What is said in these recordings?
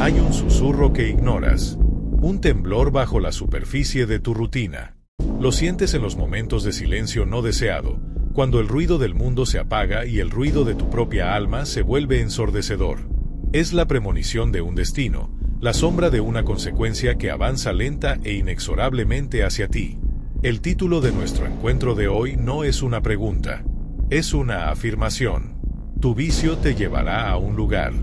Hay un susurro que ignoras, un temblor bajo la superficie de tu rutina. Lo sientes en los momentos de silencio no deseado, cuando el ruido del mundo se apaga y el ruido de tu propia alma se vuelve ensordecedor. Es la premonición de un destino, la sombra de una consecuencia que avanza lenta e inexorablemente hacia ti. El título de nuestro encuentro de hoy no es una pregunta, es una afirmación. Tu vicio te llevará a un lugar.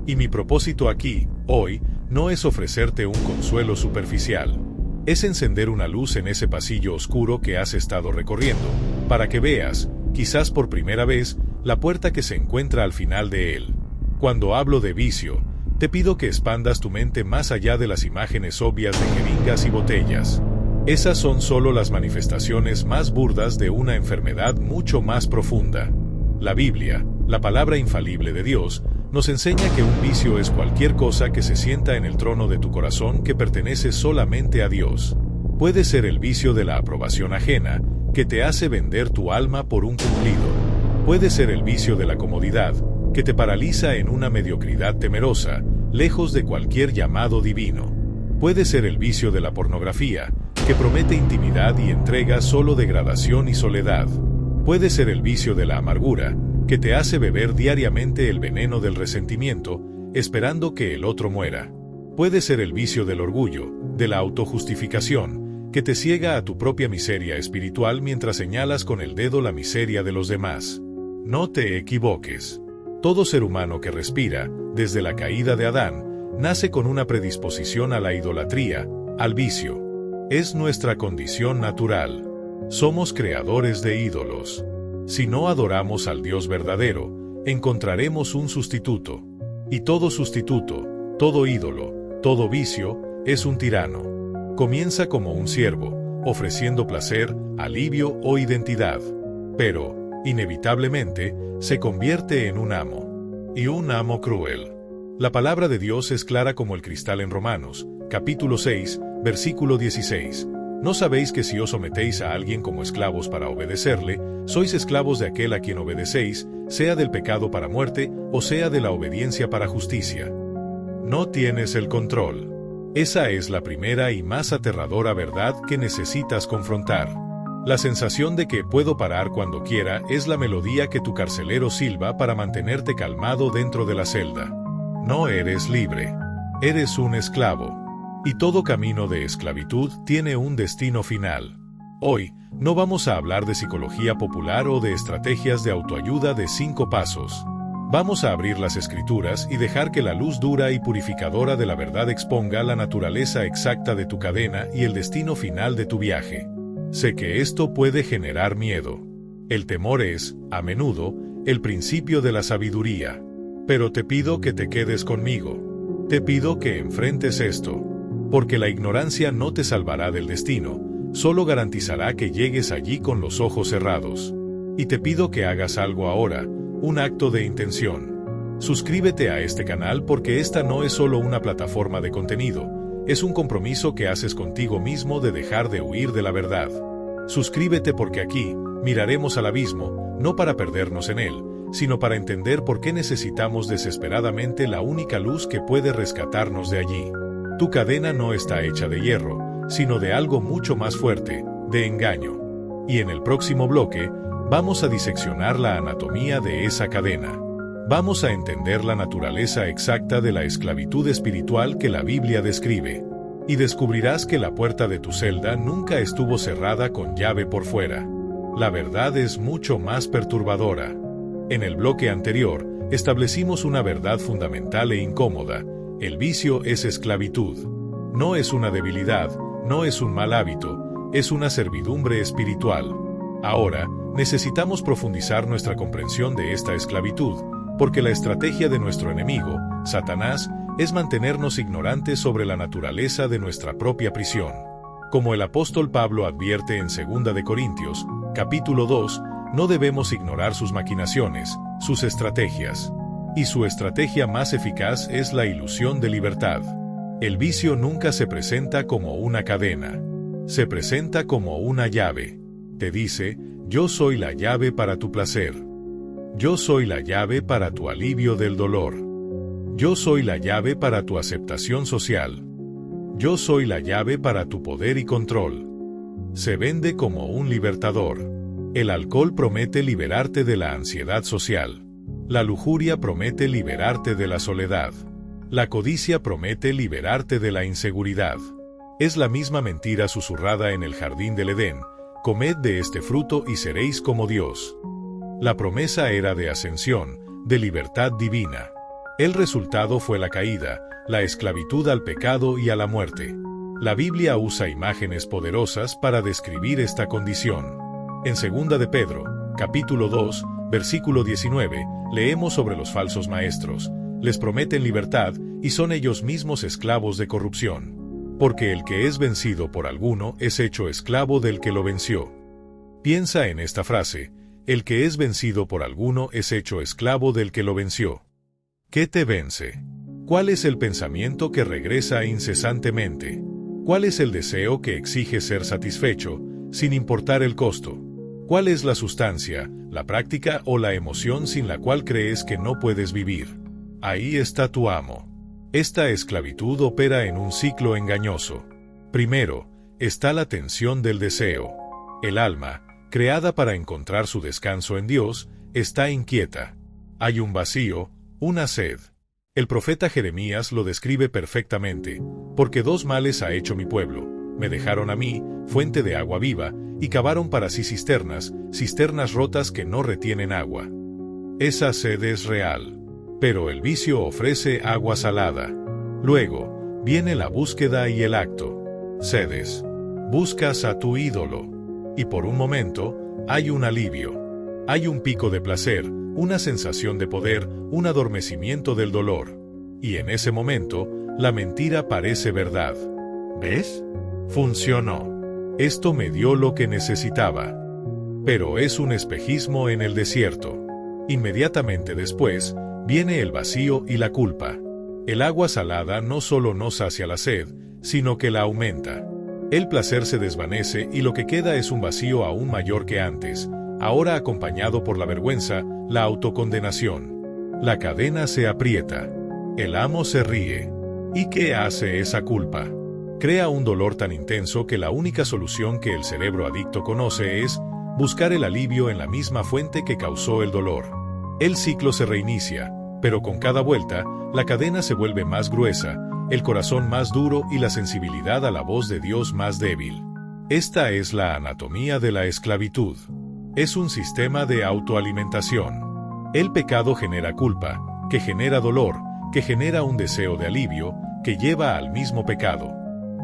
Y mi propósito aquí, hoy, no es ofrecerte un consuelo superficial. Es encender una luz en ese pasillo oscuro que has estado recorriendo, para que veas, quizás por primera vez, la puerta que se encuentra al final de él. Cuando hablo de vicio, te pido que expandas tu mente más allá de las imágenes obvias de jeringas y botellas. Esas son solo las manifestaciones más burdas de una enfermedad mucho más profunda. La Biblia, la palabra infalible de Dios, nos enseña que un vicio es cualquier cosa que se sienta en el trono de tu corazón que pertenece solamente a Dios. Puede ser el vicio de la aprobación ajena, que te hace vender tu alma por un cumplido. Puede ser el vicio de la comodidad, que te paraliza en una mediocridad temerosa, lejos de cualquier llamado divino. Puede ser el vicio de la pornografía, que promete intimidad y entrega solo degradación y soledad. Puede ser el vicio de la amargura, que te hace beber diariamente el veneno del resentimiento, esperando que el otro muera. Puede ser el vicio del orgullo, de la autojustificación, que te ciega a tu propia miseria espiritual mientras señalas con el dedo la miseria de los demás. No te equivoques. Todo ser humano que respira, desde la caída de Adán, nace con una predisposición a la idolatría, al vicio. Es nuestra condición natural. Somos creadores de ídolos. Si no adoramos al Dios verdadero, encontraremos un sustituto. Y todo sustituto, todo ídolo, todo vicio, es un tirano. Comienza como un siervo, ofreciendo placer, alivio o identidad. Pero, inevitablemente, se convierte en un amo. Y un amo cruel. La palabra de Dios es clara como el cristal en Romanos, capítulo 6, versículo 16. ¿No sabéis que si os sometéis a alguien como esclavos para obedecerle, sois esclavos de aquel a quien obedecéis, sea del pecado para muerte, o sea de la obediencia para justicia? No tienes el control. Esa es la primera y más aterradora verdad que necesitas confrontar. La sensación de que puedo parar cuando quiera es la melodía que tu carcelero silba para mantenerte calmado dentro de la celda. No eres libre. Eres un esclavo. Y todo camino de esclavitud tiene un destino final. Hoy, no vamos a hablar de psicología popular o de estrategias de autoayuda de 5 pasos. Vamos a abrir las escrituras y dejar que la luz dura y purificadora de la verdad exponga la naturaleza exacta de tu cadena y el destino final de tu viaje. Sé que esto puede generar miedo. El temor es, a menudo, el principio de la sabiduría. Pero te pido que te quedes conmigo. Te pido que enfrentes esto. Porque la ignorancia no te salvará del destino, solo garantizará que llegues allí con los ojos cerrados. Y te pido que hagas algo ahora, un acto de intención. Suscríbete a este canal porque esta no es solo una plataforma de contenido, es un compromiso que haces contigo mismo de dejar de huir de la verdad. Suscríbete porque aquí, miraremos al abismo, no para perdernos en él, sino para entender por qué necesitamos desesperadamente la única luz que puede rescatarnos de allí. Tu cadena no está hecha de hierro, sino de algo mucho más fuerte, de engaño. Y en el próximo bloque, vamos a diseccionar la anatomía de esa cadena. Vamos a entender la naturaleza exacta de la esclavitud espiritual que la Biblia describe. Y descubrirás que la puerta de tu celda nunca estuvo cerrada con llave por fuera. La verdad es mucho más perturbadora. En el bloque anterior, establecimos una verdad fundamental e incómoda. El vicio es esclavitud. No es una debilidad, no es un mal hábito, es una servidumbre espiritual. Ahora, necesitamos profundizar nuestra comprensión de esta esclavitud, porque la estrategia de nuestro enemigo, Satanás, es mantenernos ignorantes sobre la naturaleza de nuestra propia prisión. Como el apóstol Pablo advierte en 2 de Corintios, capítulo 2, no debemos ignorar sus maquinaciones, sus estrategias. Y su estrategia más eficaz es la ilusión de libertad. El vicio nunca se presenta como una cadena. Se presenta como una llave. Te dice, yo soy la llave para tu placer. Yo soy la llave para tu alivio del dolor. Yo soy la llave para tu aceptación social. Yo soy la llave para tu poder y control. Se vende como un libertador. El alcohol promete liberarte de la ansiedad social. La lujuria promete liberarte de la soledad. La codicia promete liberarte de la inseguridad. Es la misma mentira susurrada en el jardín del Edén: comed de este fruto y seréis como Dios. La promesa era de ascensión, de libertad divina. El resultado fue la caída, la esclavitud al pecado y a la muerte. La Biblia usa imágenes poderosas para describir esta condición. En 2 de Pedro, capítulo 2, versículo 19, leemos sobre los falsos maestros. Les prometen libertad, y son ellos mismos esclavos de corrupción. Porque el que es vencido por alguno es hecho esclavo del que lo venció. Piensa en esta frase: el que es vencido por alguno es hecho esclavo del que lo venció. ¿Qué te vence? ¿Cuál es el pensamiento que regresa incesantemente? ¿Cuál es el deseo que exige ser satisfecho, sin importar el costo? ¿Cuál es la sustancia, la práctica o la emoción sin la cual crees que no puedes vivir? Ahí está tu amo. Esta esclavitud opera en un ciclo engañoso. Primero, está la tensión del deseo. El alma, creada para encontrar su descanso en Dios, está inquieta. Hay un vacío, una sed. El profeta Jeremías lo describe perfectamente: porque dos males ha hecho mi pueblo. Me dejaron a mí, fuente de agua viva, y cavaron para sí cisternas, cisternas rotas que no retienen agua. Esa sed es real. Pero el vicio ofrece agua salada. Luego, viene la búsqueda y el acto. Cedes. Buscas a tu ídolo. Y por un momento, hay un alivio. Hay un pico de placer, una sensación de poder, un adormecimiento del dolor. Y en ese momento, la mentira parece verdad. ¿Ves? Funcionó. Esto me dio lo que necesitaba. Pero es un espejismo en el desierto. Inmediatamente después, viene el vacío y la culpa. El agua salada no solo no sacia la sed, sino que la aumenta. El placer se desvanece y lo que queda es un vacío aún mayor que antes, ahora acompañado por la vergüenza, la autocondenación. La cadena se aprieta. El amo se ríe. ¿Y qué hace esa culpa? Crea un dolor tan intenso que la única solución que el cerebro adicto conoce es buscar el alivio en la misma fuente que causó el dolor. El ciclo se reinicia, pero con cada vuelta, la cadena se vuelve más gruesa, el corazón más duro y la sensibilidad a la voz de Dios más débil. Esta es la anatomía de la esclavitud. Es un sistema de autoalimentación. El pecado genera culpa, que genera dolor, que genera un deseo de alivio, que lleva al mismo pecado.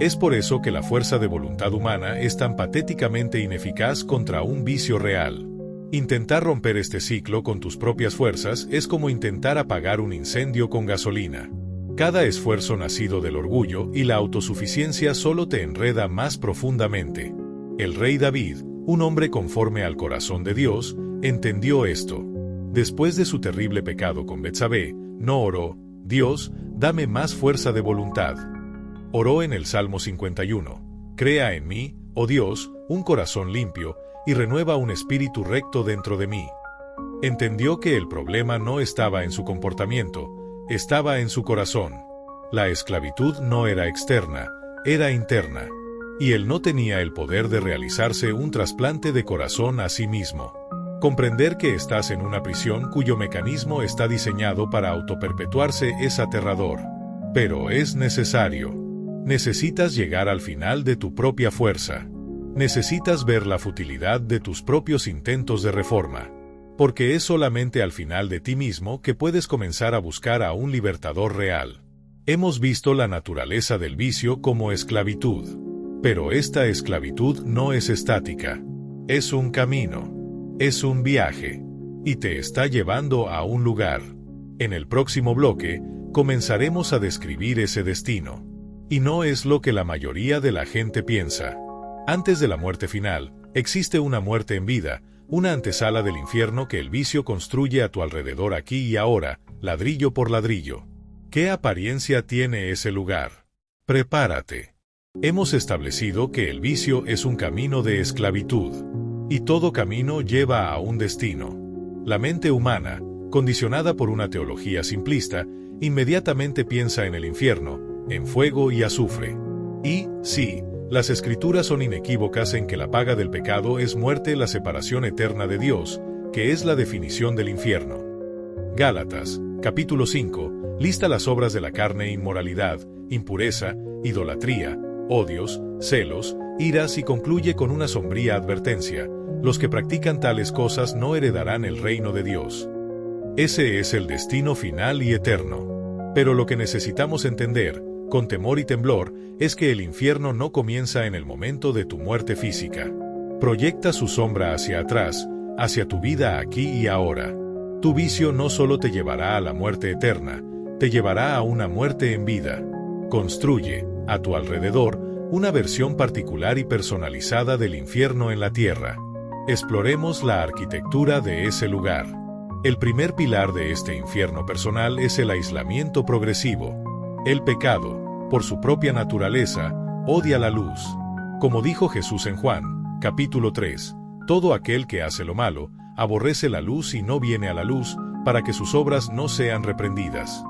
Es por eso que la fuerza de voluntad humana es tan patéticamente ineficaz contra un vicio real. Intentar romper este ciclo con tus propias fuerzas es como intentar apagar un incendio con gasolina. Cada esfuerzo nacido del orgullo y la autosuficiencia solo te enreda más profundamente. El rey David, un hombre conforme al corazón de Dios, entendió esto. Después de su terrible pecado con Betsabé, no oró: Dios, dame más fuerza de voluntad. Oró en el Salmo 51: Crea en mí, oh Dios, un corazón limpio, y renueva un espíritu recto dentro de mí. Entendió que el problema no estaba en su comportamiento, estaba en su corazón. La esclavitud no era externa, era interna. Y él no tenía el poder de realizarse un trasplante de corazón a sí mismo. Comprender que estás en una prisión cuyo mecanismo está diseñado para autoperpetuarse es aterrador. Pero es necesario. Necesitas llegar al final de tu propia fuerza. Necesitas ver la futilidad de tus propios intentos de reforma. Porque es solamente al final de ti mismo que puedes comenzar a buscar a un libertador real. Hemos visto la naturaleza del vicio como esclavitud. Pero esta esclavitud no es estática. Es un camino. Es un viaje. Y te está llevando a un lugar. En el próximo bloque, comenzaremos a describir ese destino. Y no es lo que la mayoría de la gente piensa. Antes de la muerte final, existe una muerte en vida, una antesala del infierno que el vicio construye a tu alrededor aquí y ahora, ladrillo por ladrillo. ¿Qué apariencia tiene ese lugar? Prepárate. Hemos establecido que el vicio es un camino de esclavitud. Y todo camino lleva a un destino. La mente humana, condicionada por una teología simplista, inmediatamente piensa en el infierno, en fuego y azufre. Y, sí, las Escrituras son inequívocas en que la paga del pecado es muerte, la separación eterna de Dios, que es la definición del infierno. Gálatas, capítulo 5, lista las obras de la carne: inmoralidad, impureza, idolatría, odios, celos, iras, y concluye con una sombría advertencia: los que practican tales cosas no heredarán el reino de Dios. Ese es el destino final y eterno. Pero lo que necesitamos entender, con temor y temblor, es que el infierno no comienza en el momento de tu muerte física. Proyecta su sombra hacia atrás, hacia tu vida aquí y ahora. Tu vicio no solo te llevará a la muerte eterna, te llevará a una muerte en vida. Construye, a tu alrededor, una versión particular y personalizada del infierno en la tierra. Exploremos la arquitectura de ese lugar. El primer pilar de este infierno personal es el aislamiento progresivo. El pecado, por su propia naturaleza, odia la luz. Como dijo Jesús en Juan, capítulo 3, todo aquel que hace lo malo, aborrece la luz y no viene a la luz, para que sus obras no sean reprendidas.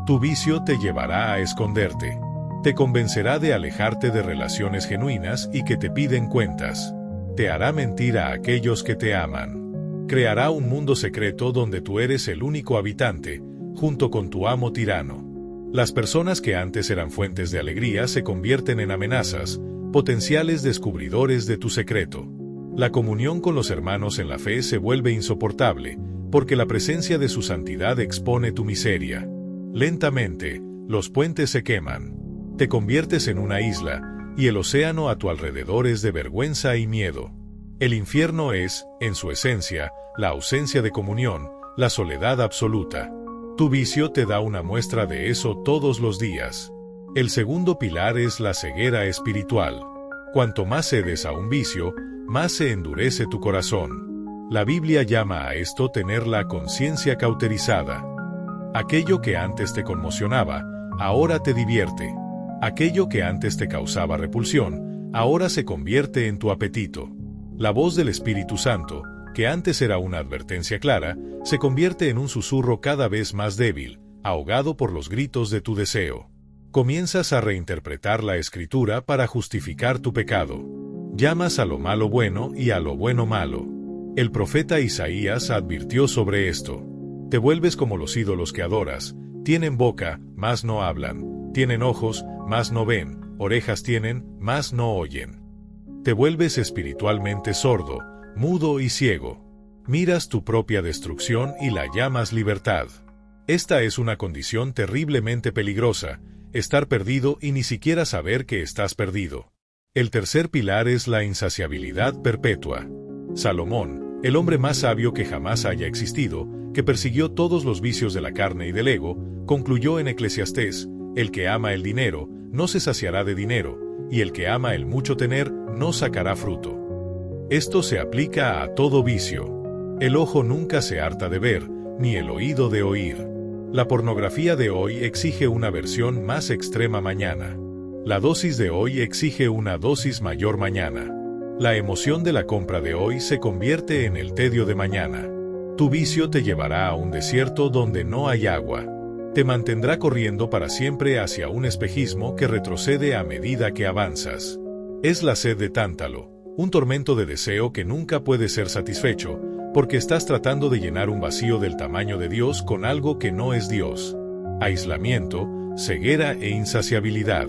Tu vicio te llevará a esconderte. Te convencerá de alejarte de relaciones genuinas y que te piden cuentas. Te hará mentir a aquellos que te aman. Creará un mundo secreto donde tú eres el único habitante, junto con tu amo tirano. Las personas que antes eran fuentes de alegría se convierten en amenazas, potenciales descubridores de tu secreto. La comunión con los hermanos en la fe se vuelve insoportable, porque la presencia de su santidad expone tu miseria. Lentamente, los puentes se queman. Te conviertes en una isla, y el océano a tu alrededor es de vergüenza y miedo. El infierno es, en su esencia, la ausencia de comunión, la soledad absoluta. Tu vicio te da una muestra de eso todos los días. El segundo pilar es la ceguera espiritual. Cuanto más cedes a un vicio, más se endurece tu corazón. La Biblia llama a esto tener la conciencia cauterizada. Aquello que antes te conmocionaba, ahora te divierte. Aquello que antes te causaba repulsión, ahora se convierte en tu apetito. La voz del Espíritu Santo, que antes era una advertencia clara, se convierte en un susurro cada vez más débil, ahogado por los gritos de tu deseo. Comienzas a reinterpretar la Escritura para justificar tu pecado. Llamas a lo malo bueno y a lo bueno malo. El profeta Isaías advirtió sobre esto. Te vuelves como los ídolos que adoras. Tienen boca, mas no hablan. Tienen ojos, mas no ven. Orejas tienen, mas no oyen. Te vuelves espiritualmente sordo, mudo y ciego. Miras tu propia destrucción y la llamas libertad. Esta es una condición terriblemente peligrosa, estar perdido y ni siquiera saber que estás perdido. El tercer pilar es la insaciabilidad perpetua. Salomón, el hombre más sabio que jamás haya existido, que persiguió todos los vicios de la carne y del ego, concluyó en Eclesiastés: el que ama el dinero, no se saciará de dinero, y el que ama el mucho tener, no sacará fruto. Esto se aplica a todo vicio. El ojo nunca se harta de ver, ni el oído de oír. La pornografía de hoy exige una versión más extrema mañana. La dosis de hoy exige una dosis mayor mañana. La emoción de la compra de hoy se convierte en el tedio de mañana. Tu vicio te llevará a un desierto donde no hay agua. Te mantendrá corriendo para siempre hacia un espejismo que retrocede a medida que avanzas. Es la sed de Tántalo, un tormento de deseo que nunca puede ser satisfecho, porque estás tratando de llenar un vacío del tamaño de Dios con algo que no es Dios. Aislamiento, ceguera e insaciabilidad.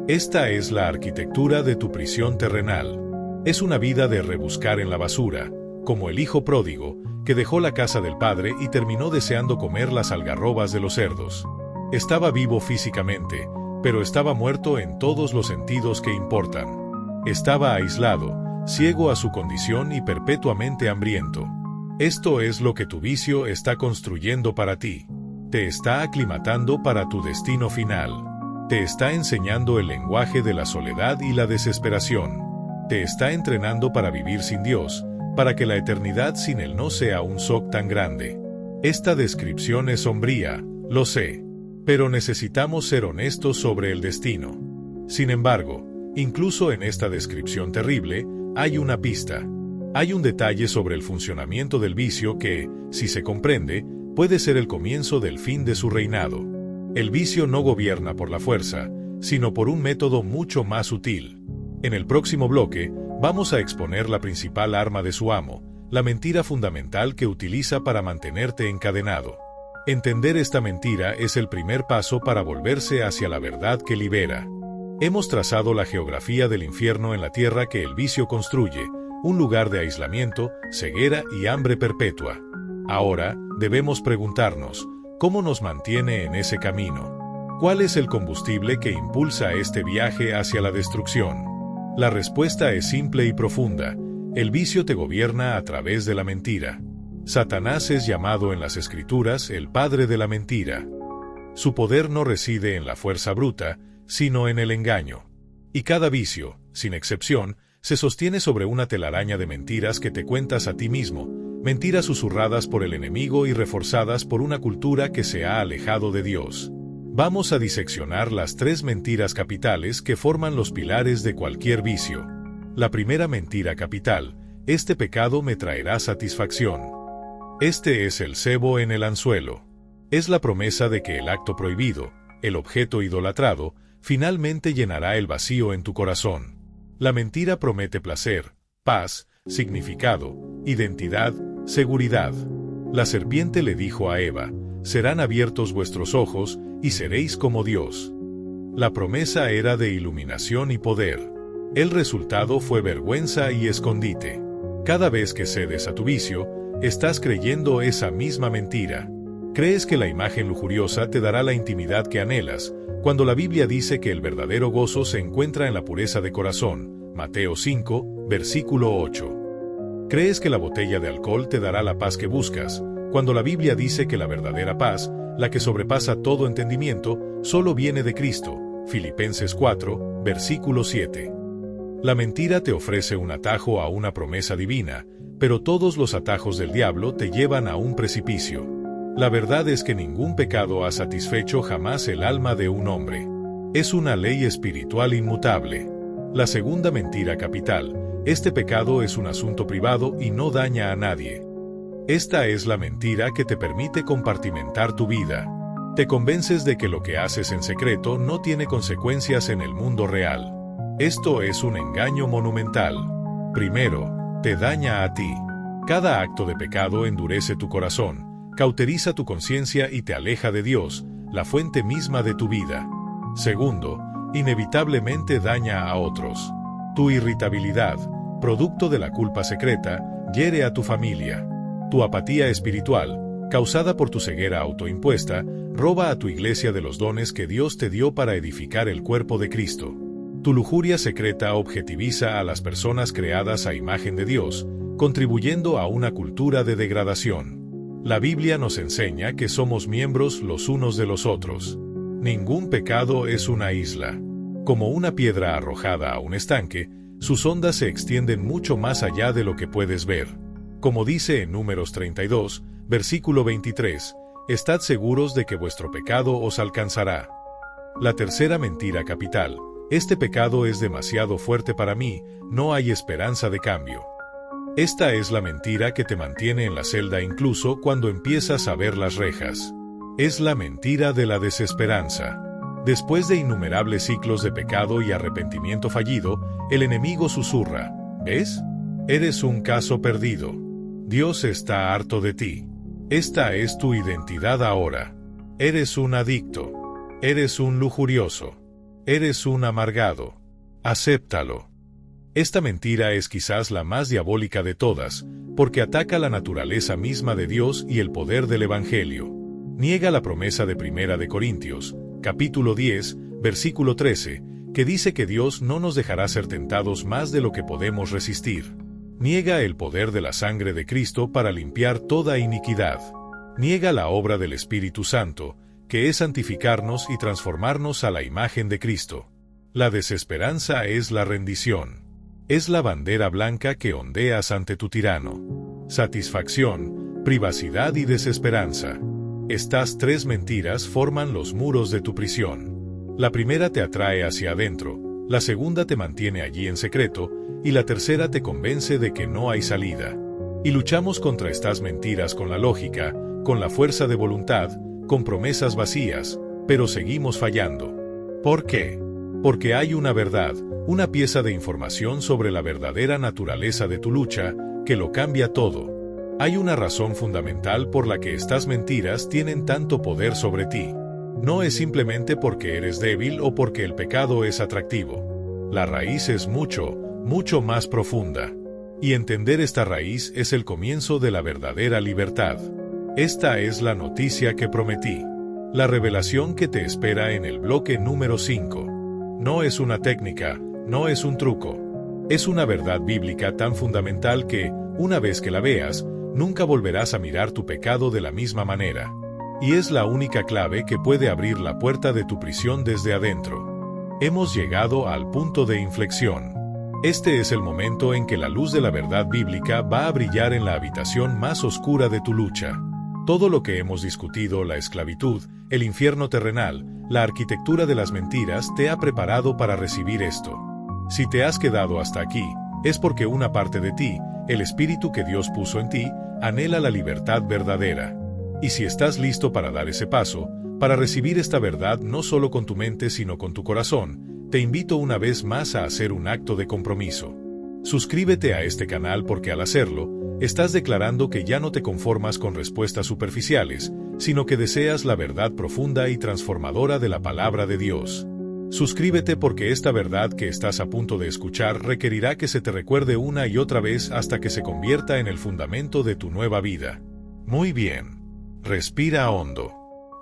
Esta es la arquitectura de tu prisión terrenal. Es una vida de rebuscar en la basura, como el hijo pródigo, que dejó la casa del padre y terminó deseando comer las algarrobas de los cerdos. Estaba vivo físicamente, pero estaba muerto en todos los sentidos que importan. Estaba aislado, ciego a su condición y perpetuamente hambriento. Esto es lo que tu vicio está construyendo para ti. Te está aclimatando para tu destino final. Te está enseñando el lenguaje de la soledad y la desesperación. Te está entrenando para vivir sin Dios, para que la eternidad sin Él no sea un shock tan grande. Esta descripción es sombría, lo sé, pero necesitamos ser honestos sobre el destino. Sin embargo, incluso en esta descripción terrible, hay una pista. Hay un detalle sobre el funcionamiento del vicio que, si se comprende, puede ser el comienzo del fin de su reinado. El vicio no gobierna por la fuerza, sino por un método mucho más sutil. En el próximo bloque, vamos a exponer la principal arma de su amo, la mentira fundamental que utiliza para mantenerte encadenado. Entender esta mentira es el primer paso para volverse hacia la verdad que libera. Hemos trazado la geografía del infierno en la tierra que el vicio construye, un lugar de aislamiento, ceguera y hambre perpetua. Ahora, debemos preguntarnos, ¿cómo nos mantiene en ese camino? ¿Cuál es el combustible que impulsa este viaje hacia la destrucción? La respuesta es simple y profunda. El vicio te gobierna a través de la mentira. Satanás es llamado en las Escrituras el padre de la mentira. Su poder no reside en la fuerza bruta, sino en el engaño. Y cada vicio, sin excepción, se sostiene sobre una telaraña de mentiras que te cuentas a ti mismo, mentiras susurradas por el enemigo y reforzadas por una cultura que se ha alejado de Dios. Vamos a diseccionar las 3 mentiras capitales que forman los pilares de cualquier vicio. La primera mentira capital: este pecado me traerá satisfacción. Este es el cebo en el anzuelo. Es la promesa de que el acto prohibido, el objeto idolatrado, finalmente llenará el vacío en tu corazón. La mentira promete placer, paz, significado, identidad, seguridad. La serpiente le dijo a Eva: serán abiertos vuestros ojos y seréis como Dios. La promesa era de iluminación y poder. El resultado fue vergüenza y escondite. Cada vez que cedes a tu vicio, estás creyendo esa misma mentira. Crees que la imagen lujuriosa te dará la intimidad que anhelas, cuando la Biblia dice que el verdadero gozo se encuentra en la pureza de corazón. Mateo 5, versículo 8. Crees que la botella de alcohol te dará la paz que buscas, cuando la Biblia dice que la verdadera paz, la que sobrepasa todo entendimiento, solo viene de Cristo. Filipenses 4, versículo 7. La mentira te ofrece un atajo a una promesa divina, pero todos los atajos del diablo te llevan a un precipicio. La verdad es que ningún pecado ha satisfecho jamás el alma de un hombre. Es una ley espiritual inmutable. La segunda mentira capital: este pecado es un asunto privado y no daña a nadie. Esta es la mentira que te permite compartimentar tu vida. Te convences de que lo que haces en secreto no tiene consecuencias en el mundo real. Esto es un engaño monumental. Primero, te daña a ti. Cada acto de pecado endurece tu corazón, cauteriza tu conciencia y te aleja de Dios, la fuente misma de tu vida. Segundo, inevitablemente daña a otros. Tu irritabilidad, producto de la culpa secreta, hiere a tu familia. Tu apatía espiritual, causada por tu ceguera autoimpuesta, roba a tu iglesia de los dones que Dios te dio para edificar el cuerpo de Cristo. Tu lujuria secreta objetiviza a las personas creadas a imagen de Dios, contribuyendo a una cultura de degradación. La Biblia nos enseña que somos miembros los unos de los otros. Ningún pecado es una isla. Como una piedra arrojada a un estanque, sus ondas se extienden mucho más allá de lo que puedes ver. Como dice en Números 32, versículo 23, estad seguros de que vuestro pecado os alcanzará. La tercera mentira capital: este pecado es demasiado fuerte para mí, no hay esperanza de cambio. Esta es la mentira que te mantiene en la celda incluso cuando empiezas a ver las rejas. Es la mentira de la desesperanza. Después de innumerables ciclos de pecado y arrepentimiento fallido, el enemigo susurra: ¿ves? Eres un caso perdido. Dios está harto de ti. Esta es tu identidad ahora. Eres un adicto. Eres un lujurioso. Eres un amargado. Acéptalo. Esta mentira es quizás la más diabólica de todas, porque ataca la naturaleza misma de Dios y el poder del Evangelio. Niega la promesa de 1 de Corintios, capítulo 10, versículo 13, que dice que Dios no nos dejará ser tentados más de lo que podemos resistir. Niega el poder de la sangre de Cristo para limpiar toda iniquidad. Niega la obra del Espíritu Santo, que es santificarnos y transformarnos a la imagen de Cristo. La desesperanza es la rendición. Es la bandera blanca que ondeas ante tu tirano. Satisfacción, privacidad y desesperanza. Estas 3 mentiras forman los muros de tu prisión. La primera te atrae hacia adentro, la segunda te mantiene allí en secreto, y la tercera te convence de que no hay salida. Y luchamos contra estas mentiras con la lógica, con la fuerza de voluntad, con promesas vacías, pero seguimos fallando. ¿Por qué? Porque hay una verdad, una pieza de información sobre la verdadera naturaleza de tu lucha, que lo cambia todo. Hay una razón fundamental por la que estas mentiras tienen tanto poder sobre ti. No es simplemente porque eres débil o porque el pecado es atractivo. La raíz es mucho más profunda. Y entender esta raíz es el comienzo de la verdadera libertad. Esta es la noticia que prometí. La revelación que te espera en el bloque número 5. No es una técnica, no es un truco. Es una verdad bíblica tan fundamental que, una vez que la veas, nunca volverás a mirar tu pecado de la misma manera. Y es la única clave que puede abrir la puerta de tu prisión desde adentro. Hemos llegado al punto de inflexión. Este es el momento en que la luz de la verdad bíblica va a brillar en la habitación más oscura de tu lucha. Todo lo que hemos discutido, la esclavitud, el infierno terrenal, la arquitectura de las mentiras, te ha preparado para recibir esto. Si te has quedado hasta aquí, es porque una parte de ti, el espíritu que Dios puso en ti, anhela la libertad verdadera. Y si estás listo para dar ese paso, para recibir esta verdad no solo con tu mente sino con tu corazón, te invito una vez más a hacer un acto de compromiso. Suscríbete a este canal porque al hacerlo, estás declarando que ya no te conformas con respuestas superficiales, sino que deseas la verdad profunda y transformadora de la palabra de Dios. Suscríbete porque esta verdad que estás a punto de escuchar requerirá que se te recuerde una y otra vez hasta que se convierta en el fundamento de tu nueva vida. Muy bien. Respira hondo.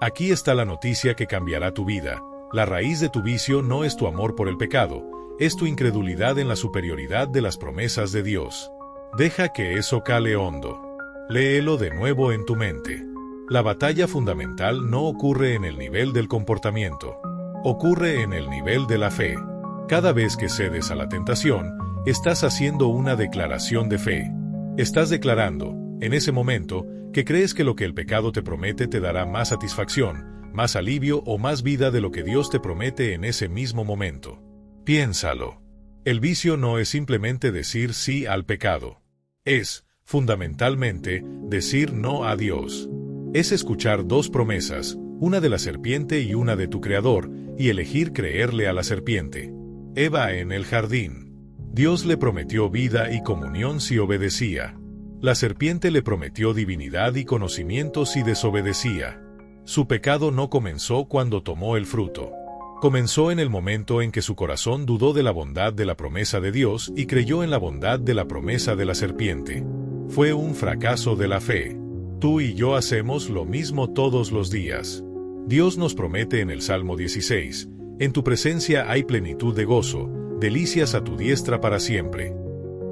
Aquí está la noticia que cambiará tu vida. La raíz de tu vicio no es tu amor por el pecado, es tu incredulidad en la superioridad de las promesas de Dios. Deja que eso cale hondo. Léelo de nuevo en tu mente. La batalla fundamental no ocurre en el nivel del comportamiento. Ocurre en el nivel de la fe. Cada vez que cedes a la tentación, estás haciendo una declaración de fe. Estás declarando, en ese momento, que crees que lo que el pecado te promete te dará más satisfacción, más alivio o más vida de lo que Dios te promete en ese mismo momento. Piénsalo. El vicio no es simplemente decir sí al pecado. Es, fundamentalmente, decir no a Dios. Es escuchar dos promesas, una de la serpiente y una de tu Creador, y elegir creerle a la serpiente. Eva en el jardín. Dios le prometió vida y comunión si obedecía. La serpiente le prometió divinidad y conocimiento si desobedecía. Su pecado no comenzó cuando tomó el fruto. Comenzó en el momento en que su corazón dudó de la bondad de la promesa de Dios y creyó en la bondad de la promesa de la serpiente. Fue un fracaso de la fe. Tú y yo hacemos lo mismo todos los días. Dios nos promete en el Salmo 16, en tu presencia hay plenitud de gozo, delicias a tu diestra para siempre.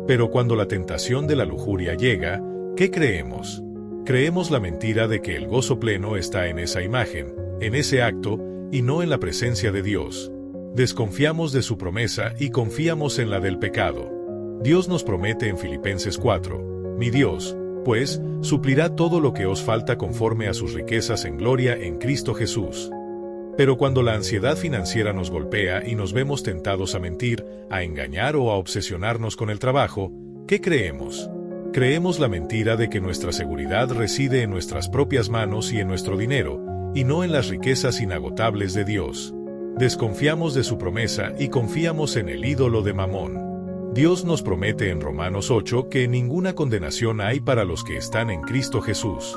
Pero cuando la tentación de la lujuria llega, ¿qué creemos? Creemos la mentira de que el gozo pleno está en esa imagen, en ese acto, y no en la presencia de Dios. Desconfiamos de su promesa y confiamos en la del pecado. Dios nos promete en Filipenses 4, mi Dios, pues, suplirá todo lo que os falta conforme a sus riquezas en gloria en Cristo Jesús. Pero cuando la ansiedad financiera nos golpea y nos vemos tentados a mentir, a engañar o a obsesionarnos con el trabajo, ¿qué creemos? Creemos la mentira de que nuestra seguridad reside en nuestras propias manos y en nuestro dinero, y no en las riquezas inagotables de Dios. Desconfiamos de su promesa y confiamos en el ídolo de Mamón. Dios nos promete en Romanos 8 que ninguna condenación hay para los que están en Cristo Jesús.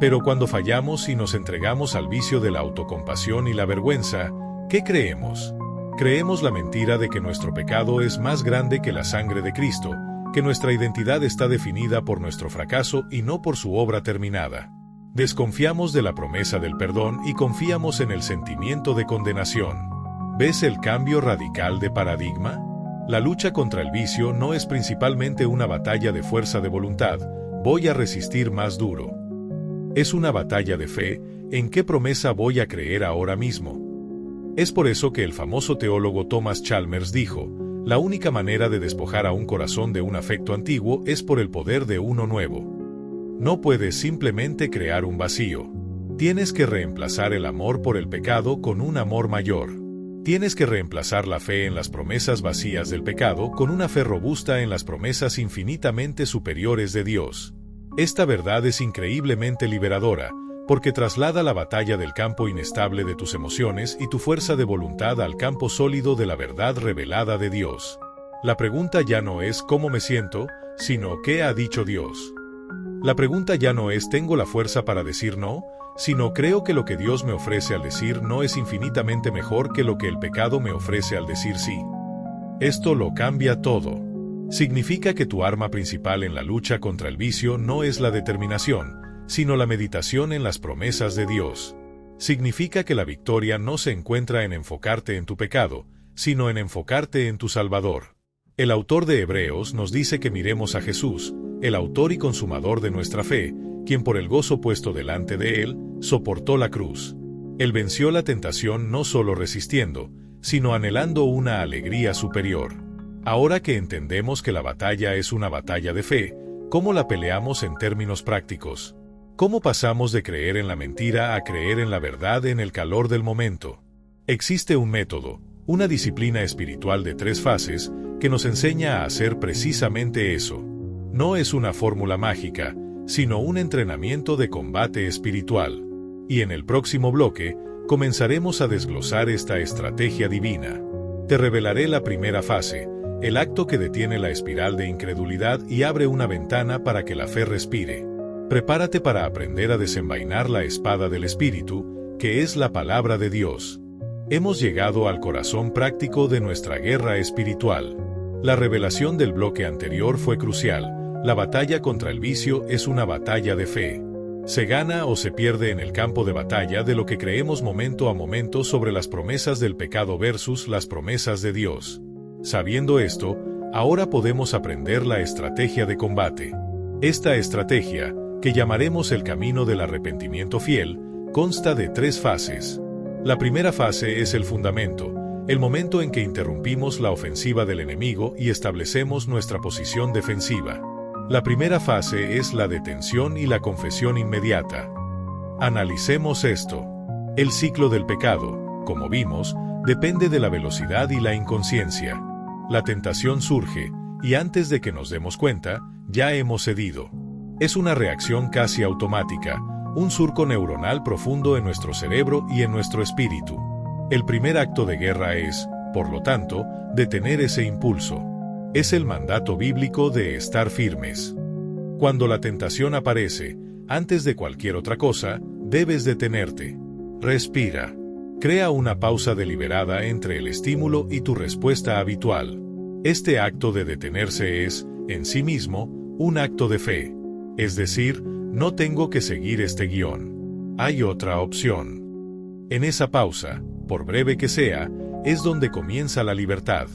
Pero cuando fallamos y nos entregamos al vicio de la autocompasión y la vergüenza, ¿qué creemos? Creemos la mentira de que nuestro pecado es más grande que la sangre de Cristo, que nuestra identidad está definida por nuestro fracaso y no por su obra terminada. Desconfiamos de la promesa del perdón y confiamos en el sentimiento de condenación. ¿Ves el cambio radical de paradigma? La lucha contra el vicio no es principalmente una batalla de fuerza de voluntad, voy a resistir más duro. Es una batalla de fe, ¿en qué promesa voy a creer ahora mismo? Es por eso que el famoso teólogo Thomas Chalmers dijo, la única manera de despojar a un corazón de un afecto antiguo es por el poder de uno nuevo. No puedes simplemente crear un vacío. Tienes que reemplazar el amor por el pecado con un amor mayor. Tienes que reemplazar la fe en las promesas vacías del pecado con una fe robusta en las promesas infinitamente superiores de Dios. Esta verdad es increíblemente liberadora, porque traslada la batalla del campo inestable de tus emociones y tu fuerza de voluntad al campo sólido de la verdad revelada de Dios. La pregunta ya no es ¿cómo me siento?, sino ¿qué ha dicho Dios? La pregunta ya no es ¿tengo la fuerza para decir no?, sino ¿creo que lo que Dios me ofrece al decir no es infinitamente mejor que lo que el pecado me ofrece al decir sí? Esto lo cambia todo. Significa que tu arma principal en la lucha contra el vicio no es la determinación, sino la meditación en las promesas de Dios. Significa que la victoria no se encuentra en enfocarte en tu pecado, sino en enfocarte en tu Salvador. El autor de Hebreos nos dice que miremos a Jesús, el autor y consumador de nuestra fe, quien por el gozo puesto delante de él, soportó la cruz. Él venció la tentación no solo resistiendo, sino anhelando una alegría superior. Ahora que entendemos que la batalla es una batalla de fe, ¿cómo la peleamos en términos prácticos? ¿Cómo pasamos de creer en la mentira a creer en la verdad en el calor del momento? Existe un método, una disciplina espiritual de 3 fases, que nos enseña a hacer precisamente eso. No es una fórmula mágica, sino un entrenamiento de combate espiritual. Y en el próximo bloque, comenzaremos a desglosar esta estrategia divina. Te revelaré la primera fase, el acto que detiene la espiral de incredulidad y abre una ventana para que la fe respire. Prepárate para aprender a desenvainar la espada del Espíritu, que es la palabra de Dios. Hemos llegado al corazón práctico de nuestra guerra espiritual. La revelación del bloque anterior fue crucial. La batalla contra el vicio es una batalla de fe. Se gana o se pierde en el campo de batalla de lo que creemos momento a momento sobre las promesas del pecado versus las promesas de Dios. Sabiendo esto, ahora podemos aprender la estrategia de combate. Esta estrategia, que llamaremos el camino del arrepentimiento fiel, consta de 3 fases. La primera fase es el fundamento, el momento en que interrumpimos la ofensiva del enemigo y establecemos nuestra posición defensiva. La primera fase es la detención y la confesión inmediata. Analicemos esto. El ciclo del pecado, como vimos, depende de la velocidad y la inconsciencia. La tentación surge, y antes de que nos demos cuenta, ya hemos cedido. Es una reacción casi automática, un surco neuronal profundo en nuestro cerebro y en nuestro espíritu. El primer acto de guerra es, por lo tanto, detener ese impulso. Es el mandato bíblico de estar firmes. Cuando la tentación aparece, antes de cualquier otra cosa, debes detenerte. Respira. Crea una pausa deliberada entre el estímulo y tu respuesta habitual. Este acto de detenerse es, en sí mismo, un acto de fe. Es decir, no tengo que seguir este guión. Hay otra opción. En esa pausa, por breve que sea, es donde comienza la libertad.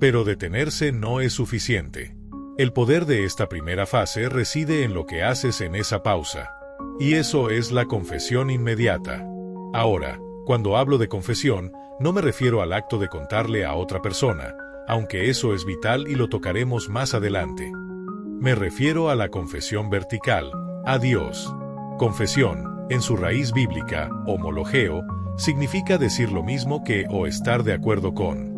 Pero detenerse no es suficiente. El poder de esta primera fase reside en lo que haces en esa pausa. Y eso es la confesión inmediata. Ahora, cuando hablo de confesión, no me refiero al acto de contarle a otra persona, aunque eso es vital y lo tocaremos más adelante. Me refiero a la confesión vertical, a Dios. Confesión, en su raíz bíblica, homologeo, significa decir lo mismo que o estar de acuerdo con.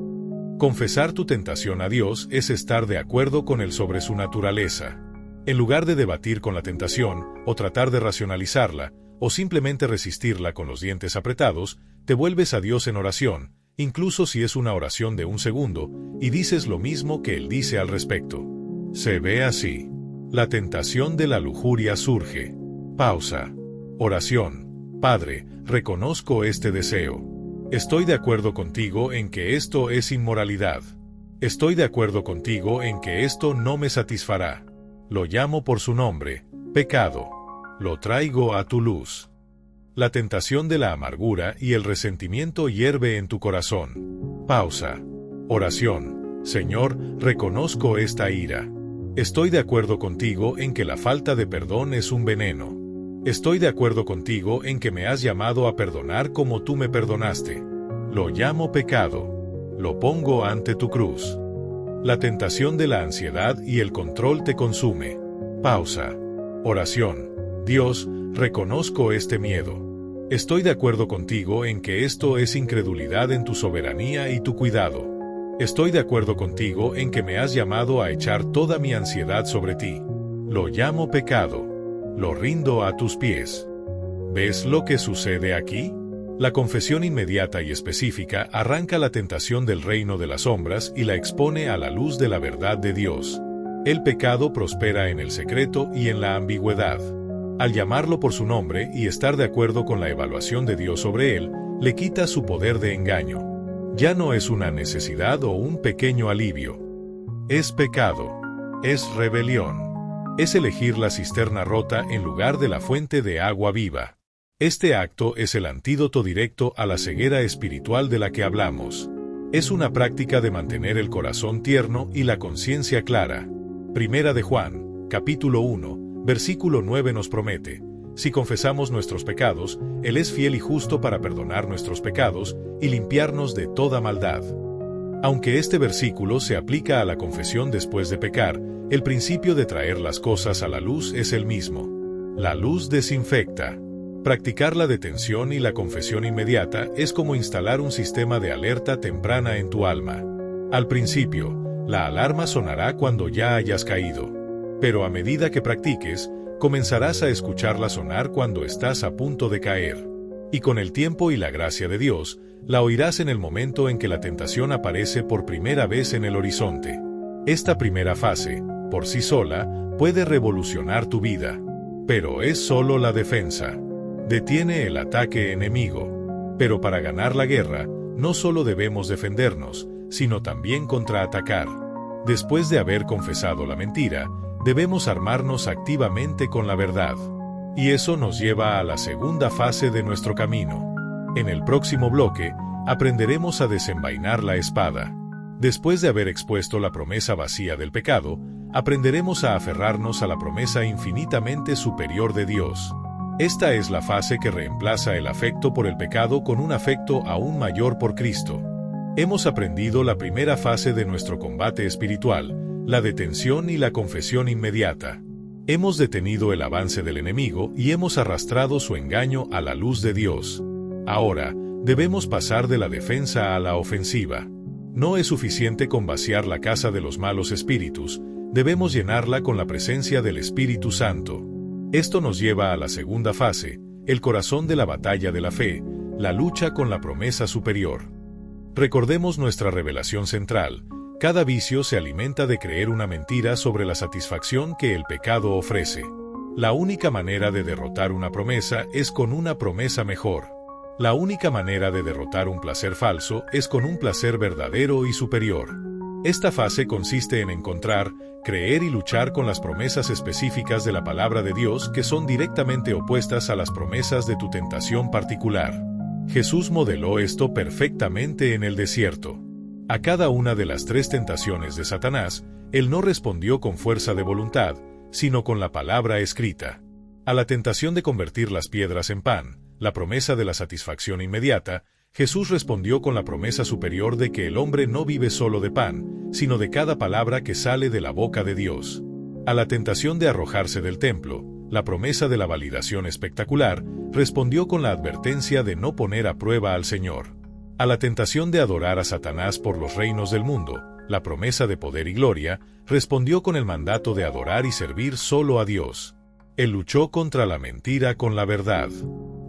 Confesar tu tentación a Dios es estar de acuerdo con Él sobre su naturaleza. En lugar de debatir con la tentación, o tratar de racionalizarla, o simplemente resistirla con los dientes apretados, te vuelves a Dios en oración, incluso si es una oración de 1 segundo, y dices lo mismo que Él dice al respecto. Se ve así. La tentación de la lujuria surge. Pausa. Oración. Padre, reconozco este deseo. Estoy de acuerdo contigo en que esto es inmoralidad. Estoy de acuerdo contigo en que esto no me satisfará. Lo llamo por su nombre, pecado. Lo traigo a tu luz. La tentación de la amargura y el resentimiento hierve en tu corazón. Pausa. Oración. Señor, reconozco esta ira. Estoy de acuerdo contigo en que la falta de perdón es un veneno. Estoy de acuerdo contigo en que me has llamado a perdonar como tú me perdonaste. Lo llamo pecado. Lo pongo ante tu cruz. La tentación de la ansiedad y el control te consume. Pausa. Oración. Dios, reconozco este miedo. Estoy de acuerdo contigo en que esto es incredulidad en tu soberanía y tu cuidado. Estoy de acuerdo contigo en que me has llamado a echar toda mi ansiedad sobre ti. Lo llamo pecado. Lo rindo a tus pies. ¿Ves lo que sucede aquí? La confesión inmediata y específica arranca la tentación del reino de las sombras y la expone a la luz de la verdad de Dios. El pecado prospera en el secreto y en la ambigüedad. Al llamarlo por su nombre y estar de acuerdo con la evaluación de Dios sobre él, le quita su poder de engaño. Ya no es una necesidad o un pequeño alivio. Es pecado. Es rebelión. Es elegir la cisterna rota en lugar de la fuente de agua viva. Este acto es el antídoto directo a la ceguera espiritual de la que hablamos. Es una práctica de mantener el corazón tierno y la conciencia clara. Primera de Juan, capítulo 1, versículo 9 nos promete: si confesamos nuestros pecados, Él es fiel y justo para perdonar nuestros pecados y limpiarnos de toda maldad. Aunque este versículo se aplica a la confesión después de pecar, el principio de traer las cosas a la luz es el mismo. La luz desinfecta. Practicar la detención y la confesión inmediata es como instalar un sistema de alerta temprana en tu alma. Al principio, la alarma sonará cuando ya hayas caído. Pero a medida que practiques, comenzarás a escucharla sonar cuando estás a punto de caer. Y con el tiempo y la gracia de Dios, la oirás en el momento en que la tentación aparece por primera vez en el horizonte. Esta primera fase, por sí sola, puede revolucionar tu vida. Pero es solo la defensa. Detiene el ataque enemigo. Pero para ganar la guerra, no solo debemos defendernos, sino también contraatacar. Después de haber confesado la mentira, debemos armarnos activamente con la verdad. Y eso nos lleva a la segunda fase de nuestro camino. En el próximo bloque, aprenderemos a desenvainar la espada. Después de haber expuesto la promesa vacía del pecado, aprenderemos a aferrarnos a la promesa infinitamente superior de Dios. Esta es la fase que reemplaza el afecto por el pecado con un afecto aún mayor por Cristo. Hemos aprendido la primera fase de nuestro combate espiritual, la detención y la confesión inmediata. Hemos detenido el avance del enemigo y hemos arrastrado su engaño a la luz de Dios. Ahora, debemos pasar de la defensa a la ofensiva. No es suficiente con vaciar la casa de los malos espíritus, debemos llenarla con la presencia del Espíritu Santo. Esto nos lleva a la segunda fase, el corazón de la batalla de la fe, la lucha con la promesa superior. Recordemos nuestra revelación central. Cada vicio se alimenta de creer una mentira sobre la satisfacción que el pecado ofrece. La única manera de derrotar una promesa es con una promesa mejor. La única manera de derrotar un placer falso es con un placer verdadero y superior. Esta fase consiste en encontrar, creer y luchar con las promesas específicas de la palabra de Dios que son directamente opuestas a las promesas de tu tentación particular. Jesús modeló esto perfectamente en el desierto. A cada una de las 3 tentaciones de Satanás, él no respondió con fuerza de voluntad, sino con la palabra escrita. A la tentación de convertir las piedras en pan, la promesa de la satisfacción inmediata, Jesús respondió con la promesa superior de que el hombre no vive solo de pan, sino de cada palabra que sale de la boca de Dios. A la tentación de arrojarse del templo, la promesa de la validación espectacular, respondió con la advertencia de no poner a prueba al Señor. A la tentación de adorar a Satanás por los reinos del mundo, la promesa de poder y gloria, respondió con el mandato de adorar y servir solo a Dios. Él luchó contra la mentira con la verdad.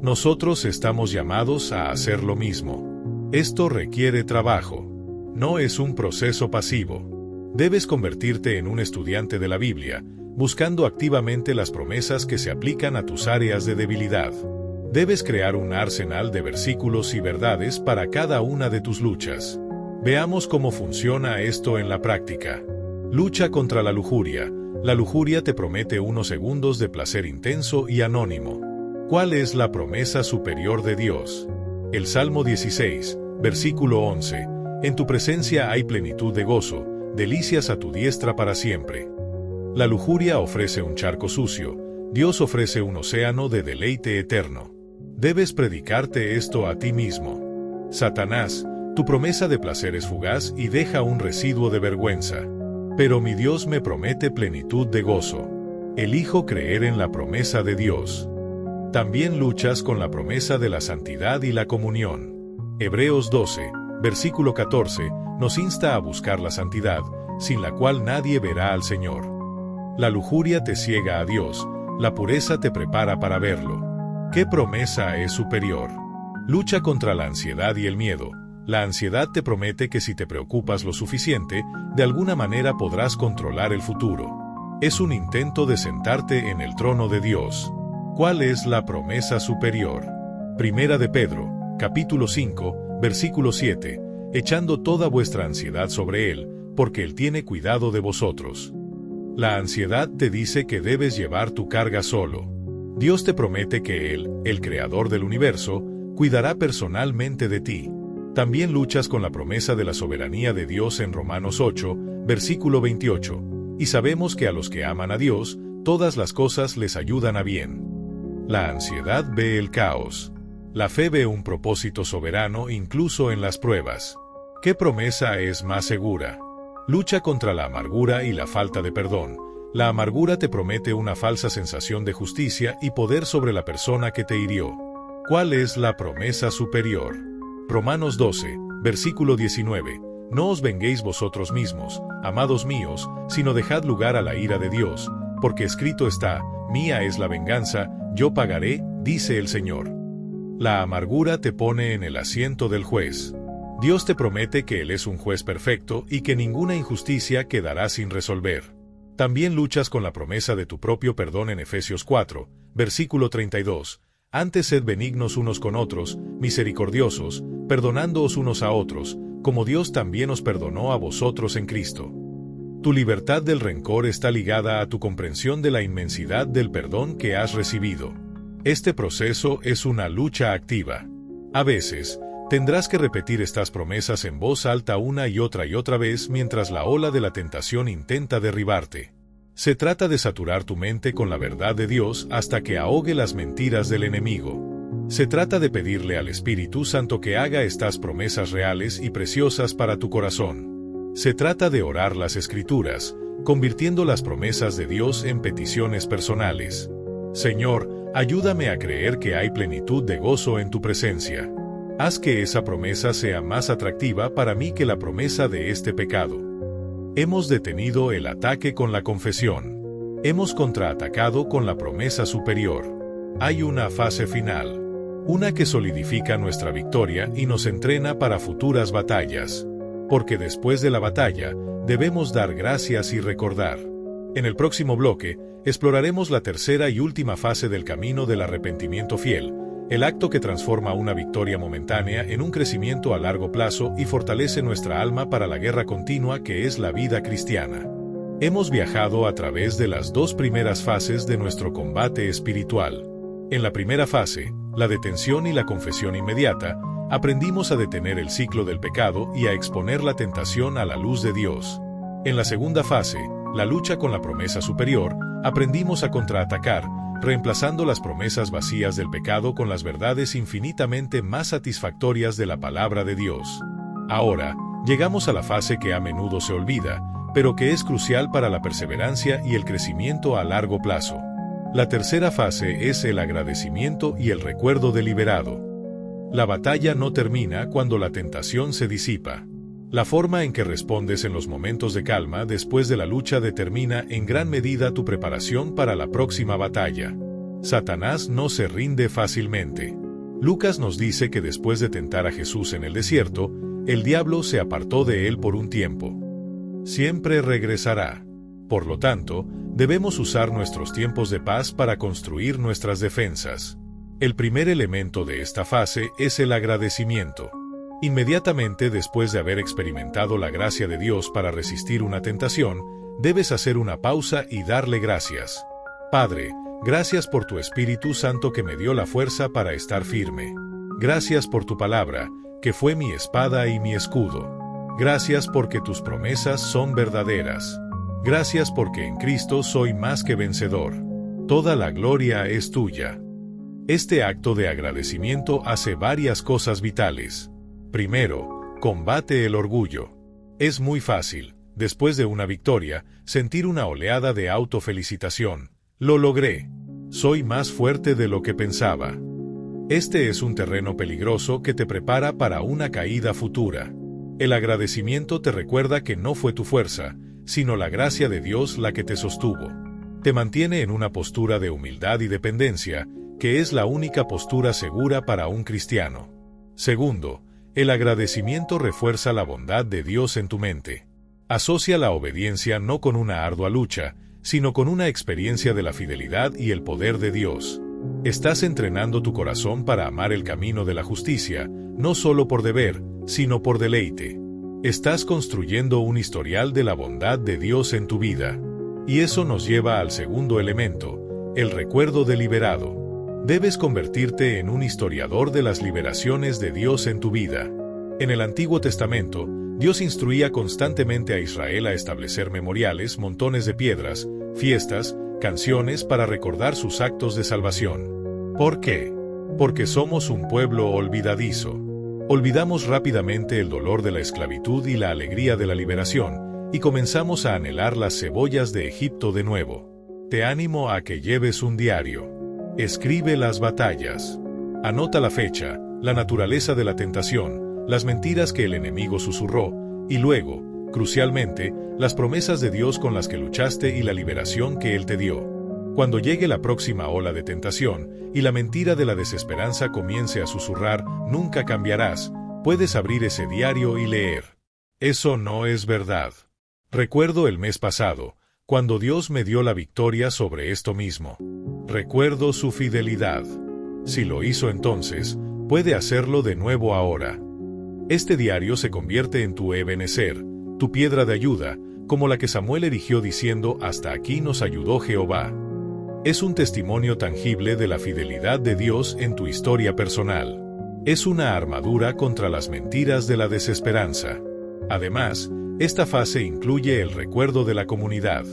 Nosotros estamos llamados a hacer lo mismo. Esto requiere trabajo. No es un proceso pasivo. Debes convertirte en un estudiante de la Biblia, buscando activamente las promesas que se aplican a tus áreas de debilidad. Debes crear un arsenal de versículos y verdades para cada una de tus luchas. Veamos cómo funciona esto en la práctica. Lucha contra la lujuria. La lujuria te promete unos segundos de placer intenso y anónimo. ¿Cuál es la promesa superior de Dios? El Salmo 16, versículo 11. En tu presencia hay plenitud de gozo, delicias a tu diestra para siempre. La lujuria ofrece un charco sucio, Dios ofrece un océano de deleite eterno. Debes predicarte esto a ti mismo. Satanás, tu promesa de placer es fugaz y deja un residuo de vergüenza. Pero mi Dios me promete plenitud de gozo. Elijo creer en la promesa de Dios. También luchas con la promesa de la santidad y la comunión. Hebreos 12, versículo 14, nos insta a buscar la santidad, sin la cual nadie verá al Señor. La lujuria te ciega a Dios, la pureza te prepara para verlo. ¿Qué promesa es superior? Lucha contra la ansiedad y el miedo. La ansiedad te promete que si te preocupas lo suficiente, de alguna manera podrás controlar el futuro. Es un intento de sentarte en el trono de Dios. ¿Cuál es la promesa superior? Primera de Pedro, capítulo 5, versículo 7. Echando toda vuestra ansiedad sobre Él, porque Él tiene cuidado de vosotros. La ansiedad te dice que debes llevar tu carga solo. Dios te promete que Él, el Creador del universo, cuidará personalmente de ti. También luchas con la promesa de la soberanía de Dios en Romanos 8, versículo 28. Y sabemos que a los que aman a Dios, todas las cosas les ayudan a bien. La ansiedad ve el caos. La fe ve un propósito soberano incluso en las pruebas. ¿Qué promesa es más segura? Lucha contra la amargura y la falta de perdón. La amargura te promete una falsa sensación de justicia y poder sobre la persona que te hirió. ¿Cuál es la promesa superior? Romanos 12, versículo 19. No os venguéis vosotros mismos, amados míos, sino dejad lugar a la ira de Dios, porque escrito está, mía es la venganza, yo pagaré, dice el Señor. La amargura te pone en el asiento del juez. Dios te promete que Él es un juez perfecto y que ninguna injusticia quedará sin resolver. También luchas con la promesa de tu propio perdón en Efesios 4, versículo 32. Antes sed benignos unos con otros, misericordiosos, perdonándoos unos a otros, como Dios también os perdonó a vosotros en Cristo. Tu libertad del rencor está ligada a tu comprensión de la inmensidad del perdón que has recibido. Este proceso es una lucha activa. A veces, tendrás que repetir estas promesas en voz alta una y otra vez mientras la ola de la tentación intenta derribarte. Se trata de saturar tu mente con la verdad de Dios hasta que ahogue las mentiras del enemigo. Se trata de pedirle al Espíritu Santo que haga estas promesas reales y preciosas para tu corazón. Se trata de orar las Escrituras, convirtiendo las promesas de Dios en peticiones personales. Señor, ayúdame a creer que hay plenitud de gozo en tu presencia. Haz que esa promesa sea más atractiva para mí que la promesa de este pecado. Hemos detenido el ataque con la confesión. Hemos contraatacado con la promesa superior. Hay una fase final. Una que solidifica nuestra victoria y nos entrena para futuras batallas. Porque después de la batalla, debemos dar gracias y recordar. En el próximo bloque, exploraremos la tercera y última fase del camino del arrepentimiento fiel, el acto que transforma una victoria momentánea en un crecimiento a largo plazo y fortalece nuestra alma para la guerra continua que es la vida cristiana. Hemos viajado a través de las dos primeras fases de nuestro combate espiritual. En la primera fase, la detención y la confesión inmediata, aprendimos a detener el ciclo del pecado y a exponer la tentación a la luz de Dios. En la segunda fase, la lucha con la promesa superior, aprendimos a contraatacar, reemplazando las promesas vacías del pecado con las verdades infinitamente más satisfactorias de la palabra de Dios. Ahora, llegamos a la fase que a menudo se olvida, pero que es crucial para la perseverancia y el crecimiento a largo plazo. La tercera fase es el agradecimiento y el recuerdo deliberado. La batalla no termina cuando la tentación se disipa. La forma en que respondes en los momentos de calma después de la lucha determina en gran medida tu preparación para la próxima batalla. Satanás no se rinde fácilmente. Lucas nos dice que después de tentar a Jesús en el desierto, el diablo se apartó de él por un tiempo. Siempre regresará. Por lo tanto, debemos usar nuestros tiempos de paz para construir nuestras defensas. El primer elemento de esta fase es el agradecimiento. Inmediatamente después de haber experimentado la gracia de Dios para resistir una tentación, debes hacer una pausa y darle gracias. Padre, gracias por tu Espíritu Santo que me dio la fuerza para estar firme. Gracias por tu palabra, que fue mi espada y mi escudo. Gracias porque tus promesas son verdaderas. Gracias porque en Cristo soy más que vencedor. Toda la gloria es tuya. Este acto de agradecimiento hace varias cosas vitales. Primero, combate el orgullo. Es muy fácil, después de una victoria, sentir una oleada de autofelicitación. Lo logré. Soy más fuerte de lo que pensaba. Este es un terreno peligroso que te prepara para una caída futura. El agradecimiento te recuerda que no fue tu fuerza, sino la gracia de Dios la que te sostuvo. Te mantiene en una postura de humildad y dependencia, que es la única postura segura para un cristiano. Segundo, el agradecimiento refuerza la bondad de Dios en tu mente. Asocia la obediencia no con una ardua lucha, sino con una experiencia de la fidelidad y el poder de Dios. Estás entrenando tu corazón para amar el camino de la justicia, no solo por deber, sino por deleite. Estás construyendo un historial de la bondad de Dios en tu vida. Y eso nos lleva al segundo elemento, el recuerdo deliberado. Debes convertirte en un historiador de las liberaciones de Dios en tu vida. En el Antiguo Testamento, Dios instruía constantemente a Israel a establecer memoriales, montones de piedras, fiestas, canciones para recordar sus actos de salvación. ¿Por qué? Porque somos un pueblo olvidadizo. Olvidamos rápidamente el dolor de la esclavitud y la alegría de la liberación, y comenzamos a anhelar las cebollas de Egipto de nuevo. Te animo a que lleves un diario. Escribe las batallas. Anota la fecha, la naturaleza de la tentación, las mentiras que el enemigo susurró, y luego, crucialmente, las promesas de Dios con las que luchaste y la liberación que Él te dio. Cuando llegue la próxima ola de tentación y la mentira de la desesperanza comience a susurrar, nunca cambiarás, puedes abrir ese diario y leer. Eso no es verdad. Recuerdo el mes pasado, cuando Dios me dio la victoria sobre esto mismo. Recuerdo su fidelidad. Si lo hizo entonces, puede hacerlo de nuevo ahora. Este diario se convierte en tu Ebenezer, tu piedra de ayuda, como la que Samuel erigió diciendo: hasta aquí nos ayudó Jehová. Es un testimonio tangible de la fidelidad de Dios en tu historia personal. Es una armadura contra las mentiras de la desesperanza. Además, esta fase incluye el recuerdo de la comunidad.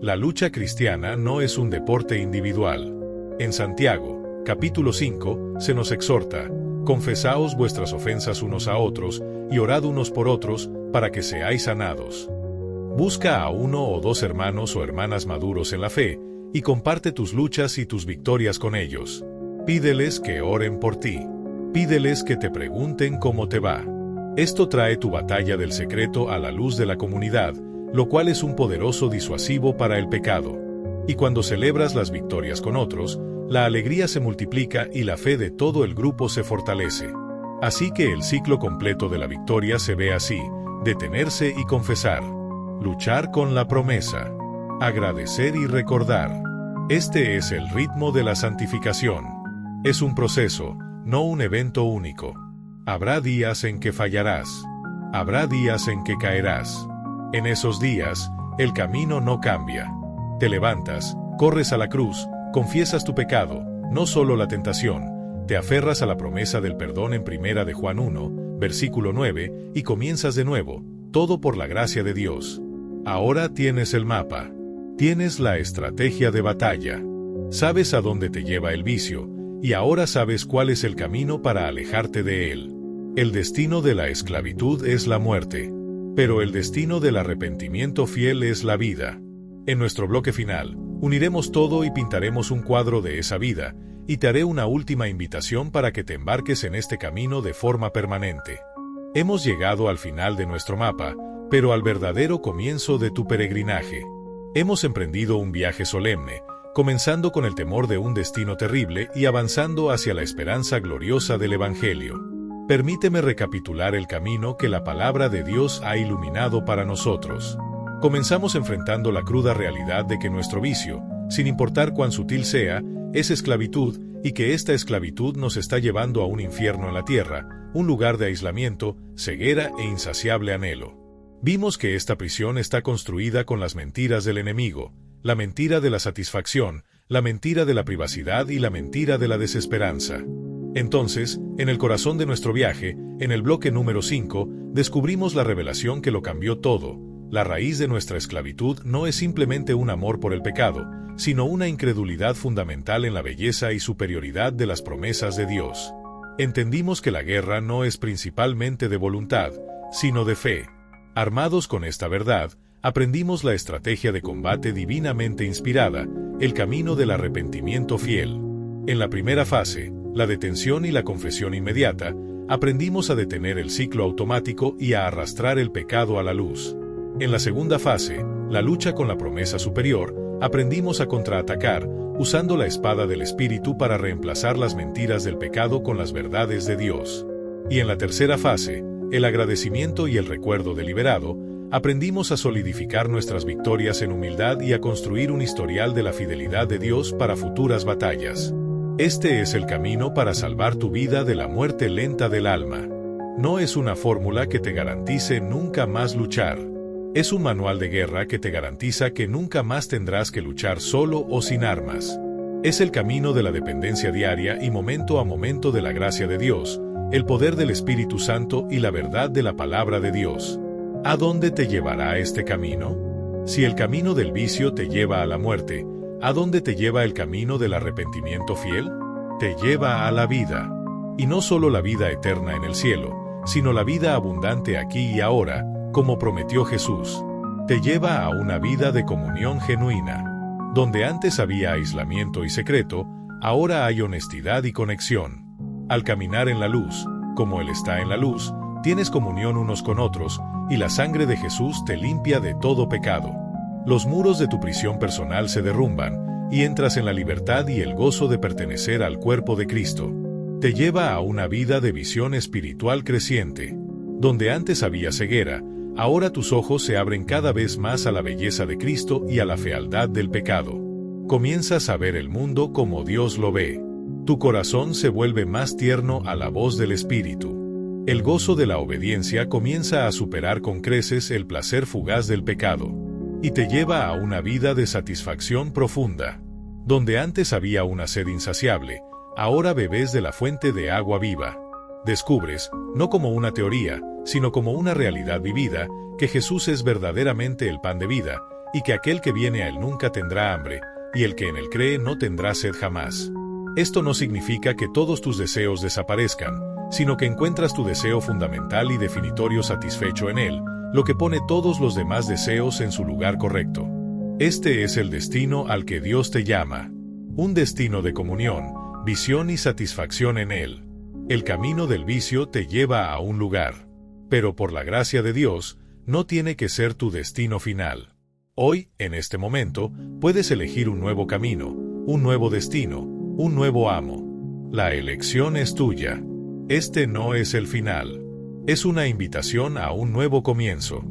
La lucha cristiana no es un deporte individual. En Santiago, capítulo 5, se nos exhorta: confesaos vuestras ofensas unos a otros, y orad unos por otros, para que seáis sanados. Busca a uno o dos hermanos o hermanas maduros en la fe, y comparte tus luchas y tus victorias con ellos. Pídeles que oren por ti. Pídeles que te pregunten cómo te va. Esto trae tu batalla del secreto a la luz de la comunidad, lo cual es un poderoso disuasivo para el pecado. Y cuando celebras las victorias con otros, la alegría se multiplica y la fe de todo el grupo se fortalece. Así que el ciclo completo de la victoria se ve así: detenerse y confesar, luchar con la promesa, agradecer y recordar. Este es el ritmo de la santificación. Es un proceso, no un evento único. Habrá días en que fallarás. Habrá días en que caerás. En esos días, el camino no cambia. Te levantas, corres a la cruz, confiesas tu pecado, no solo la tentación, te aferras a la promesa del perdón en 1 de Juan 1, versículo 9, y comienzas de nuevo, todo por la gracia de Dios. Ahora tienes el mapa. Tienes la estrategia de batalla. Sabes a dónde te lleva el vicio, y ahora sabes cuál es el camino para alejarte de él. El destino de la esclavitud es la muerte, pero el destino del arrepentimiento fiel es la vida. En nuestro bloque final, uniremos todo y pintaremos un cuadro de esa vida, y te haré una última invitación para que te embarques en este camino de forma permanente. Hemos llegado al final de nuestro mapa, pero al verdadero comienzo de tu peregrinaje. Hemos emprendido un viaje solemne, comenzando con el temor de un destino terrible y avanzando hacia la esperanza gloriosa del Evangelio. Permíteme recapitular el camino que la palabra de Dios ha iluminado para nosotros. Comenzamos enfrentando la cruda realidad de que nuestro vicio, sin importar cuán sutil sea, es esclavitud, y que esta esclavitud nos está llevando a un infierno en la tierra, un lugar de aislamiento, ceguera e insaciable anhelo. Vimos que esta prisión está construida con las mentiras del enemigo, la mentira de la satisfacción, la mentira de la privacidad y la mentira de la desesperanza. Entonces, en el corazón de nuestro viaje, en el bloque número 5, descubrimos la revelación que lo cambió todo. La raíz de nuestra esclavitud no es simplemente un amor por el pecado, sino una incredulidad fundamental en la belleza y superioridad de las promesas de Dios. Entendimos que la guerra no es principalmente de voluntad, sino de fe. Armados con esta verdad, aprendimos la estrategia de combate divinamente inspirada, el camino del arrepentimiento fiel. En la primera fase, la detención y la confesión inmediata, aprendimos a detener el ciclo automático y a arrastrar el pecado a la luz. En la segunda fase, la lucha con la promesa superior, Aprendimos a contraatacar, usando la espada del Espíritu para reemplazar las mentiras del pecado con las verdades de Dios. Y en la tercera fase, el agradecimiento y el recuerdo deliberado, aprendimos a solidificar nuestras victorias en humildad y a construir un historial de la fidelidad de Dios para futuras batallas. Este es el camino para salvar tu vida de la muerte lenta del alma. No es una fórmula que te garantice nunca más luchar. Es un manual de guerra que te garantiza que nunca más tendrás que luchar solo o sin armas. Es el camino de la dependencia diaria y momento a momento de la gracia de Dios, el poder del Espíritu Santo y la verdad de la palabra de Dios. ¿A dónde te llevará este camino? Si el camino del vicio te lleva a la muerte, ¿a dónde te lleva el camino del arrepentimiento fiel? Te lleva a la vida. Y no solo la vida eterna en el cielo, sino la vida abundante aquí y ahora, como prometió Jesús. Te lleva a una vida de comunión genuina. Donde antes había aislamiento y secreto, ahora hay honestidad y conexión. Al caminar en la luz, como Él está en la luz, tienes comunión unos con otros, y la sangre de Jesús te limpia de todo pecado. Los muros de tu prisión personal se derrumban, y entras en la libertad y el gozo de pertenecer al cuerpo de Cristo. Te lleva a una vida de visión espiritual creciente. Donde antes había ceguera, ahora tus ojos se abren cada vez más a la belleza de Cristo y a la fealdad del pecado. Comienzas a ver el mundo como Dios lo ve. Tu corazón se vuelve más tierno a la voz del Espíritu. El gozo de la obediencia comienza a superar con creces el placer fugaz del pecado, y te lleva a una vida de satisfacción profunda. Donde antes había una sed insaciable, ahora bebes de la fuente de agua viva. Descubres, no como una teoría, sino como una realidad vivida, que Jesús es verdaderamente el pan de vida, y que aquel que viene a Él nunca tendrá hambre, y el que en Él cree no tendrá sed jamás. Esto no significa que todos tus deseos desaparezcan, sino que encuentras tu deseo fundamental y definitorio satisfecho en Él, lo que pone todos los demás deseos en su lugar correcto. Este es el destino al que Dios te llama. Un destino de comunión, visión y satisfacción en Él. El camino del vicio te lleva a un lugar. Pero por la gracia de Dios, no tiene que ser tu destino final. Hoy, en este momento, puedes elegir un nuevo camino, un nuevo destino, un nuevo amo. La elección es tuya. Este no es el final. Es una invitación a un nuevo comienzo.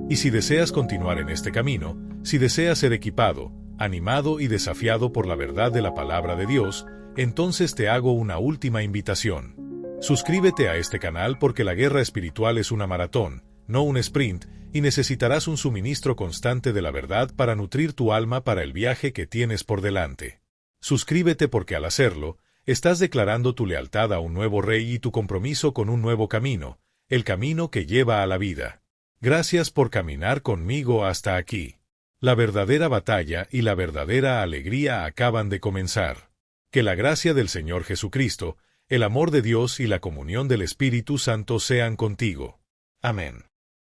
Y si deseas continuar en este camino, si deseas ser equipado, animado y desafiado por la verdad de la palabra de Dios, entonces te hago una última invitación. Suscríbete a este canal porque la guerra espiritual es una maratón, no un sprint, y necesitarás un suministro constante de la verdad para nutrir tu alma para el viaje que tienes por delante. Suscríbete porque al hacerlo, estás declarando tu lealtad a un nuevo rey y tu compromiso con un nuevo camino, el camino que lleva a la vida. Gracias por caminar conmigo hasta aquí. La verdadera batalla y la verdadera alegría acaban de comenzar. Que la gracia del Señor Jesucristo, el amor de Dios y la comunión del Espíritu Santo sean contigo. Amén.